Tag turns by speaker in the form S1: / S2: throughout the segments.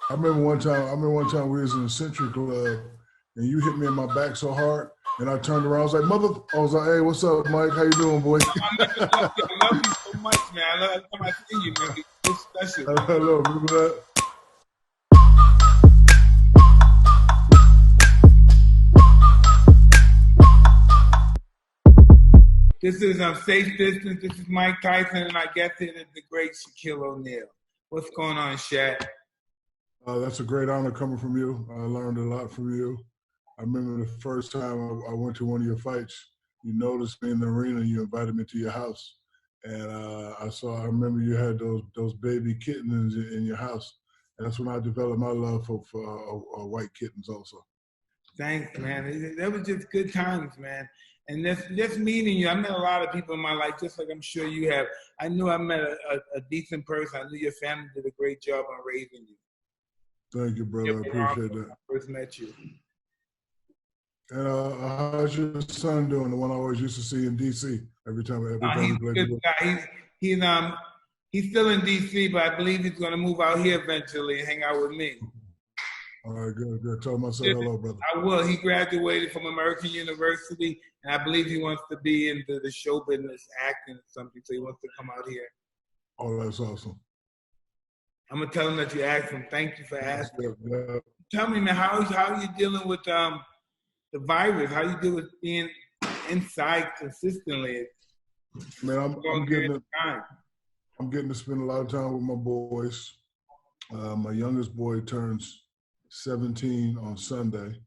S1: I remember one time we was in the Century Club, and you hit me in my back so hard, and I turned around. I was like, "Mother!" I was like, "Hey, what's up, Mike? How you doing, boy?"
S2: I love you so much, man. I love every time I see you, man. It's special.
S1: Hello, remember that?
S2: This is Safe Distance. This is Mike Tyson, and I guess it is the great Shaquille O'Neal. What's going on, Shaq?
S1: That's a great honor coming from you. I learned a lot from you. I remember the first time I went to one of your fights. You noticed me in the arena. And you invited me to your house, and I remember you had those baby kittens in your house. And that's when I developed my love for white kittens also.
S2: Thanks, man. That was just good times, man. And just meeting you, I met a lot of people in my life, just like I'm sure you have. I knew I met a decent person. I knew your family did a great job on raising you.
S1: Thank you, brother. I appreciate that.
S2: When I first met you.
S1: And how's your son doing? The one I always used to see in D.C. every time we
S2: He's
S1: played.
S2: a good guy. He's still in D.C., but I believe he's going to move out here eventually and hang out with me.
S1: All right, good. Tell him I said hello, brother.
S2: I will. He graduated from American University, and I believe he wants to be into the show business, acting or something, so he wants to come out here.
S1: Oh, that's awesome.
S2: I'm going to tell him that you asked him. Thank you for asking.
S1: Yeah.
S2: Tell me, man, how are you dealing with the virus? How you deal with being inside consistently?
S1: Man, I'm getting to spend a lot of time with my boys. My youngest boy turns 17 on Sunday.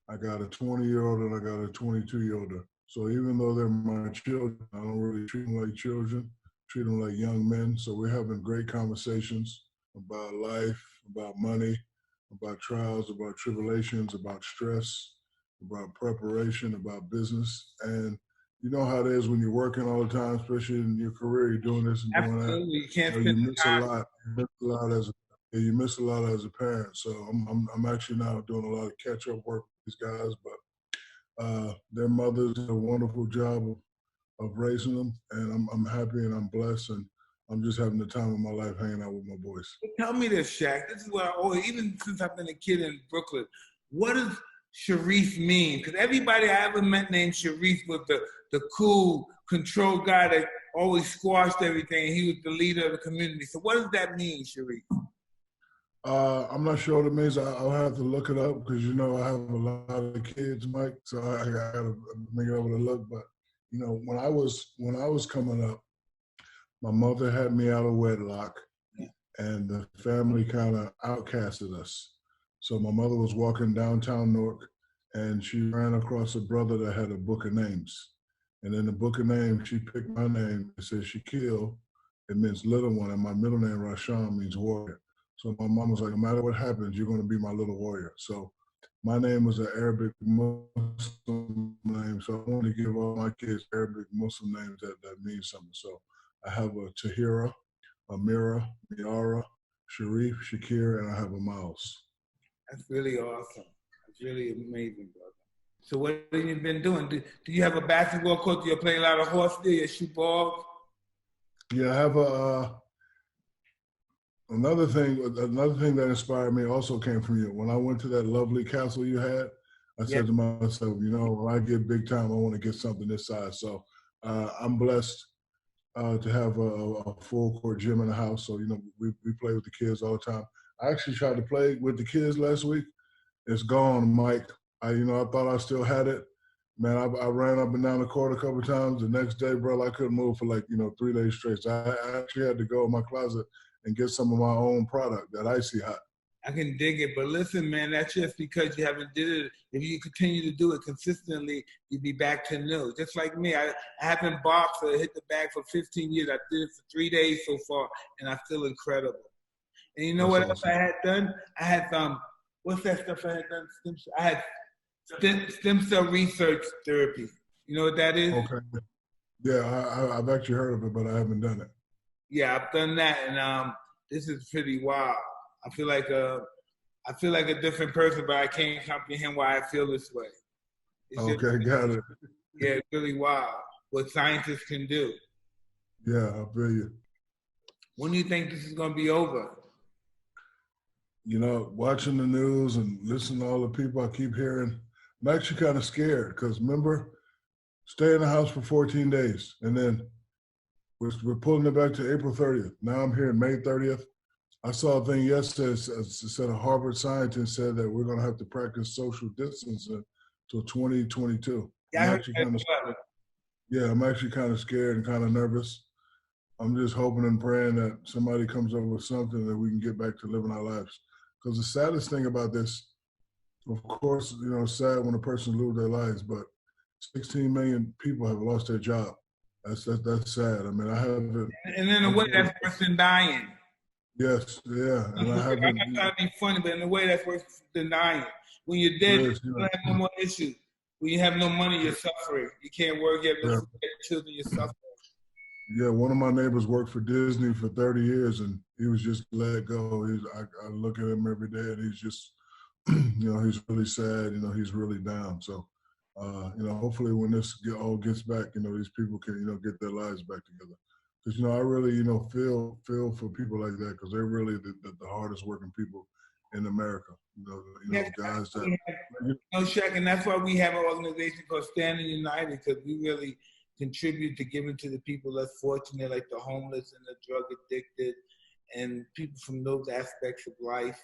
S1: I got a 20-year-old and I got a 22-year-old. So even though they're my children, I don't really treat them like children, treat them like young men. So we're having great conversations about life, about money, about trials, about tribulations, about stress, about preparation, about business. And you know how it is when you're working all the time, especially in your career, you're doing this and doing that.
S2: Absolutely, you can't
S1: you miss a lot. You miss a lot as a parent. So I'm actually now doing a lot of catch up work with these guys, but their mothers did a wonderful job of raising them, and I'm happy and I'm blessed, and I'm just having the time of my life hanging out with my boys.
S2: Tell me this, Shaq. This is what I always, even since I've been a kid in Brooklyn, what does Sharif mean? Because everybody I ever met named Sharif was the cool, controlled guy that always squashed everything. He was the leader of the community. So what does that mean, Sharif?
S1: I'm not sure what it means. I'll have to look it up because I have a lot of kids, Mike. So I got to make it over to look. But when I was coming up, my mother had me out of wedlock, and the family kind of outcasted us. So my mother was walking downtown Newark, and she ran across a brother that had a book of names. And in the book of names, she picked my name. It says Shaquille. It means little one, and my middle name, Rashawn, means warrior. So my mom was like, no matter what happens, you're going to be my little warrior. So my name was an Arabic Muslim name. So I want to give all my kids Arabic Muslim names that mean something. So I have a Tahira, Amira, Miara, Sharif, Shakir, and I have a Miles.
S2: That's really awesome. That's really amazing, brother. So what have you been doing? Do you have a basketball court? Do you play a lot of horse there? You shoot ball?
S1: Yeah, I have another thing that inspired me also came from you. When I went to that lovely castle you had, I said to myself, when I get big time, I want to get something this size. So I'm blessed to have a full court gym in the house. So, we play with the kids all the time. I actually tried to play with the kids last week. It's gone, Mike. I thought I still had it. Man, I ran up and down the court a couple of times. The next day, bro, I couldn't move for 3 days straight. So I actually had to go in my closet and get some of my own product, that Icy Hot.
S2: I can dig it, but listen, man, that's just because you haven't did it. If you continue to do it consistently, you'd be back to new. Just like me, I haven't boxed or hit the bag for 15 years. I did it for 3 days so far, and I feel incredible. And you know what else I had done? I had what's that stuff I had done? I had stem cell research therapy. You know what that is?
S1: Okay. Yeah, I've actually heard of it, but I haven't done it.
S2: Yeah, I've done that, and this is pretty wild. I feel like a different person, but I can't comprehend why I feel this way.
S1: Okay, got it.
S2: Yeah, it's really wild what scientists can do.
S1: Yeah, I feel you.
S2: When do you think this is going to be over?
S1: You know, watching the news and listening to all the people I keep hearing, I'm actually kind of scared because remember, stay in the house for 14 days and then we're pulling it back to April 30th. Now I'm here May 30th. I saw a thing yesterday said a Harvard scientist said that we're going to have to practice social distancing till 2022.
S2: Yeah, I
S1: I'm
S2: heard
S1: actually
S2: that
S1: kind of
S2: as well.
S1: yeah, I'm actually kind of scared and kind of nervous. I'm just hoping and praying that somebody comes up with something that we can get back to living our lives. Because the saddest thing about this, of course, you know, it's sad when a person loses their lives, but 16 million people have lost their job. That's sad. I mean, I haven't.
S2: And in a way, that's worse than dying.
S1: Yes, yeah, and I
S2: I'm not
S1: haven't.
S2: trying to be funny, but in a way, that's worse than dying. When you're dead,
S1: Yes,
S2: you don't have no more issues. When you have no money, you're suffering. You can't work, you have no
S1: yeah,
S2: food, you have children, you're suffering.
S1: yeah. One of my neighbors worked for Disney for 30 years, and he was just let go. I look at him every day, and he's just, you know, he's really sad. You know, he's really down. So, you know, hopefully when this all gets back, you know, these people can, you know, get their lives back together. Because you know, I really, you know, feel for people like that because they're really the hardest working people in America. You
S2: Yes,
S1: know, guys that.
S2: no, Shaq, and that's why we have an organization called Standing United, because we really contribute to giving to the people less fortunate, like the homeless and the drug addicted, and people from those aspects of life.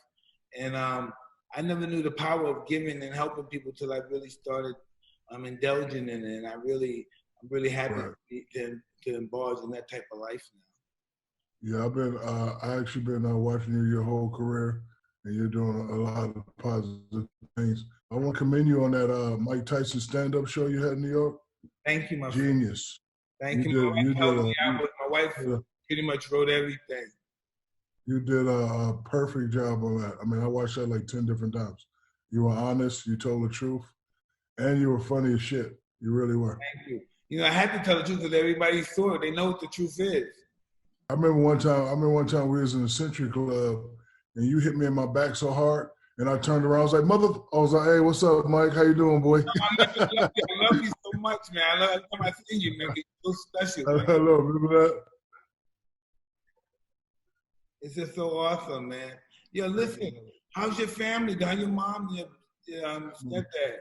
S2: And I never knew the power of giving and helping people till I really started indulging in it. And I'm really happy
S1: Right.
S2: to indulge in that type of life now.
S1: Yeah, I actually been watching you your whole career, and you're doing a lot of positive things. I want to commend you on that Mike Tyson stand-up show you had in New York.
S2: Thank you, my friend.
S1: Genius.
S2: Thank you. My wife helped me out, but my wife
S1: did a,
S2: pretty much wrote everything.
S1: you did a perfect job on that. I mean, I watched that like 10 different times. You were honest, you told the truth, and you were funny as shit. You really were.
S2: Thank you. You know, I had to tell the truth because everybody saw it. They know what the truth is.
S1: I remember one time we was in the Century Club, and you hit me in my back so hard, and I turned around. I was like, "Mother!" I was like, "Hey, what's up, Mike? How you doing, boy?"
S2: I love you so much, man. I love every time I see you, man. You're so special, man.
S1: Hello, remember that?
S2: It's just so awesome, man. Yo, listen, how's your family? How's your mom, your stepdad?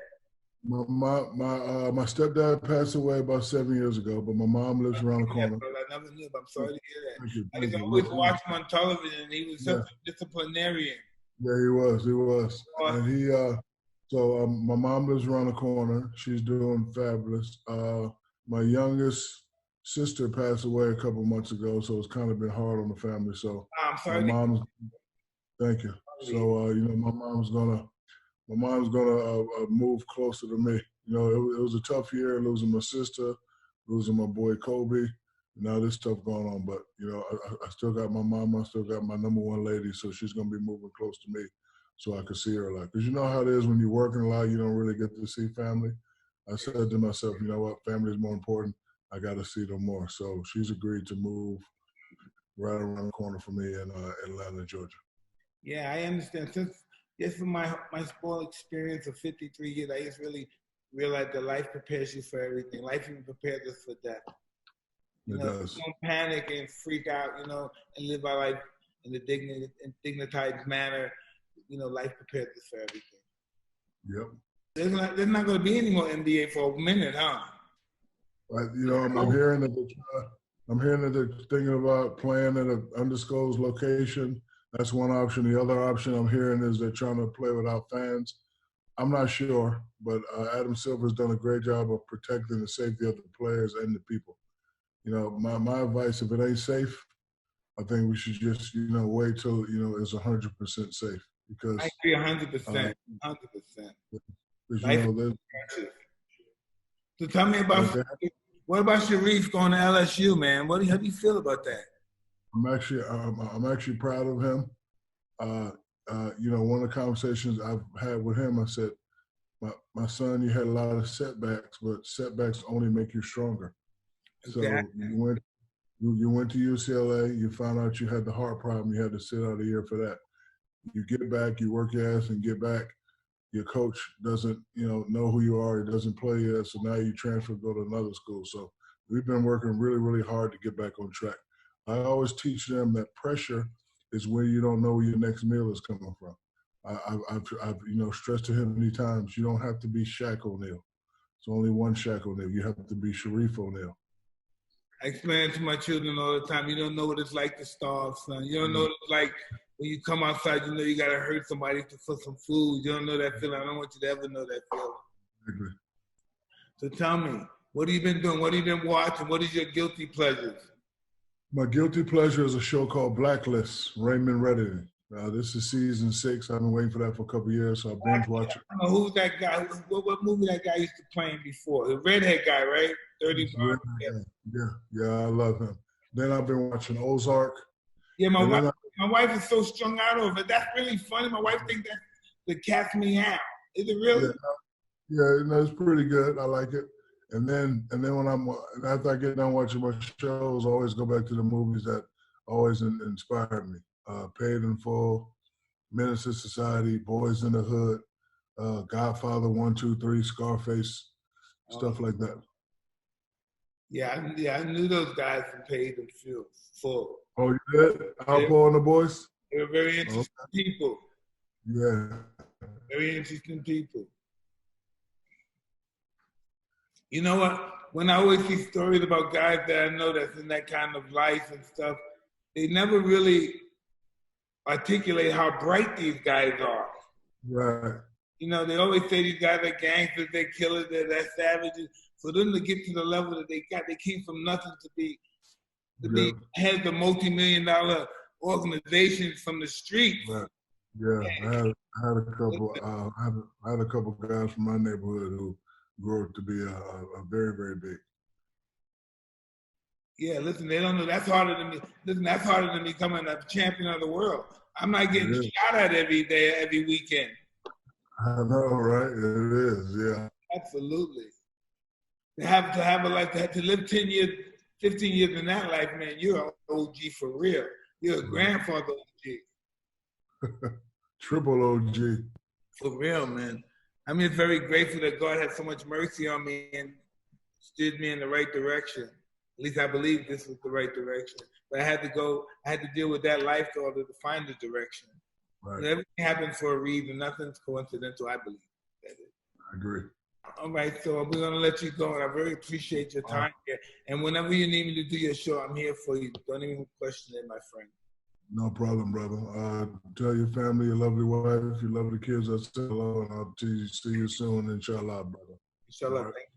S1: My stepdad passed away about 7 years ago, but my mom lives around the corner.
S2: I never knew, but I'm sorry to hear that.
S1: Thank you,
S2: I
S1: thank
S2: just
S1: you.
S2: always watch him on television, and he was such a disciplinarian.
S1: Yeah, he was,
S2: Awesome.
S1: and he. So my mom lives around the corner. She's doing fabulous. My youngest sister passed away a couple months ago, so it's kind of been hard on the family. So
S2: I'm
S1: my
S2: sorry.
S1: mom's. Thank you. So you know, my mom's gonna move closer to me. You know, it was a tough year losing my sister, losing my boy Kobe. Now this stuff going on, but you know, I still got my mama, I still got my number one lady, so she's gonna be moving close to me, so I can see her a lot. Because you know how it is when you're working a lot, you don't really get to see family. I said to myself, you know what, family is more important. I got to see them more. So she's agreed to move right around the corner for me in Atlanta, Georgia.
S2: Yeah, I understand. Just from my sport experience of 53 years, I just really realized that life prepares you for everything. Life even prepares us for death. You
S1: It
S2: know,
S1: does.
S2: don't panic and freak out, you know, and live our life in a dignitized manner. You know, life prepares us for everything.
S1: Yep.
S2: There's not going to be any more NBA for a minute, huh?
S1: You know, I'm hearing that they're thinking about playing at an undisclosed location. That's one option. The other option I'm hearing is they're trying to play without fans. I'm not sure, but Adam Silver's done a great job of protecting the safety of the players and the people. You know, my advice, if it ain't safe, I think we should just, you know, wait till, you know, it's 100% safe. Because
S2: I agree 100%. 100%.
S1: Because,
S2: Life
S1: you know,
S2: is precious. So tell me about,
S1: like
S2: what about Sharif going to LSU, man? How do you feel about that?
S1: I'm actually proud of him. You know, one of the conversations I've had with him, I said, my son, you had a lot of setbacks, but setbacks only make you stronger.
S2: Exactly.
S1: So you went to UCLA, you found out you had the heart problem, you had to sit out a year for that. You get back, you work your ass and get back. Your coach doesn't, you know who you are. He doesn't play you, so now you transfer, go to another school. So we've been working really, really hard to get back on track. I always teach them that pressure is where you don't know where your next meal is coming from. I've stressed to him many times, you don't have to be Shaq O'Neal. It's only one Shaq O'Neal. You have to be Sharif O'Neal.
S2: I explain it to my children all the time. You don't know what it's like to starve, son. You don't know what it's like when you come outside, you know you got to hurt somebody for some food. You don't know that feeling. I don't want you to ever know that feeling.
S1: I agree.
S2: So tell me, what have you been doing? What have you been watching? What is your guilty pleasures?
S1: My guilty pleasure is a show called Blacklist, Raymond Redding. This is season 6. I've been waiting for that for a couple of years, so I binge watch it.
S2: Who's that guy? What movie that guy used to play in before? The redhead guy, right? 30
S1: Yeah, I love him. Then I've been watching Ozark.
S2: Yeah, my wife is so strung out over it. That's really funny. My wife thinks that's the cat's meow. Is it really?
S1: Yeah, it's pretty good. I like it. And then after I get done watching my shows, I always go back to the movies that always inspired me. Paid in Full, Menace to Society, Boys in the Hood, Godfather 1, 2, 3, Scarface, stuff like that.
S2: Yeah, I knew those guys from Paid in Full.
S1: Oh, you did? Outlaw and the Boys?
S2: They were very interesting people.
S1: Yeah.
S2: Very interesting people. You know what? When I always see stories about guys that I know that's in that kind of life and stuff, they never really articulate how bright these guys are.
S1: Right.
S2: You know, they always say these guys are gangsters, they're killers, they're savages. For them to get to the level that they got, they came from nothing to be heads of multi-million-dollar organizations from the streets.
S1: Right. Yeah, I had a couple. I had a couple guys from my neighborhood who grew up to be a very, very big.
S2: Yeah, listen, they don't know. That's harder than me. Listen, that's harder than becoming a champion of the world. I'm not getting shot at every day, every weekend.
S1: I know, right? It is, yeah.
S2: Absolutely. To have a life, to live 10 years, 15 years in that life, man, you're an OG for real. You're a grandfather OG.
S1: Triple OG.
S2: For real, man. I'm just very grateful that God had so much mercy on me and steered me in the right direction. At least I believe this was the right direction. But I had to deal with that life in order to find the direction. Right. Everything happens for a reason. Nothing's coincidental, I believe.
S1: I agree.
S2: All right, so we're going to let you go, and I very appreciate your time here. And whenever you need me to do your show, I'm here for you. Don't even question it, my friend.
S1: No problem, brother. Tell your family, your lovely wife, your lovely kids, I'll say hello, and I'll see you soon, inshallah, brother.
S2: Inshallah. Right.